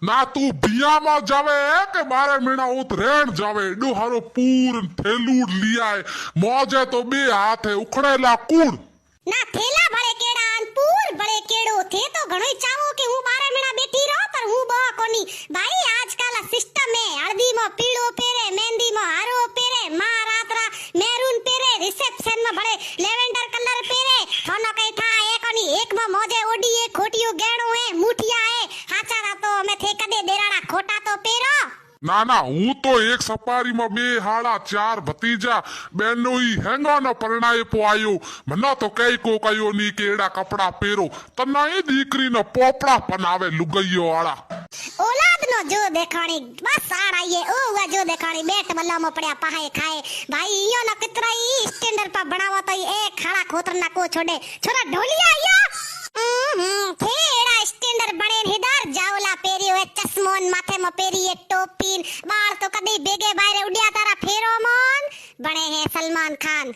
ना तू बिया में जावे के मारे मीणा उतरेण जावे एडो हारो पूर थेलूड लिया है मौजे तो बे हाथ है उखड़ेला कूड़ ના થેલા ભળે કેડા અન પૂર ભળે કેડો થે તો ઘણોય ચાવો કે હું 12 મહિના બેઠી રહો પર હું બહ કોની ભાઈ આજકાલ આ સિસ્ટમ હે હળદી માં પીળો પહેરે મહેંદી માં હારો પહેરે માં રાતરા મેરૂન પહેરે રિસેપ્શન માં ભળે લેવેન્ડર કલર પહેરે થોનો કઈ થા એ કોની એક માં મોજે ઓડી એ ખોટિયો ગેણો હે મુઠિયા હે હાચારા તો અમે થે કદે દેરાડા ખોટા તો પહેરો ना ना हूँ तो एक सपारी में बे हाड़ा चार भतीजा बहनों ही हैंगा न परणाए पोआयो मना तो कई को कयो नी केड़ा कपड़ा पेरो तना ये दीकरी न पोपड़ा पनावे लुगइयो वाला औलाद नो जो देखाणी बस आड़ा ये ओ हुआ जो देखाणी बेट बल्ला में पड़या पाए खाए भाई इयो न कितरा ही स्टैंडर्ड पर बनावा तो एक खाड़ा खोतर ना को छोड़े छोरा ढोलिया या थेड़ा स्टैंडर्ड बने हिदार जावला पेरियो है चश्मोन माथे में पेरी है टोपीन बाल तो कदी बेगे बाहर उड़िया तारा फेरोमोन बने हैं सलमान खान।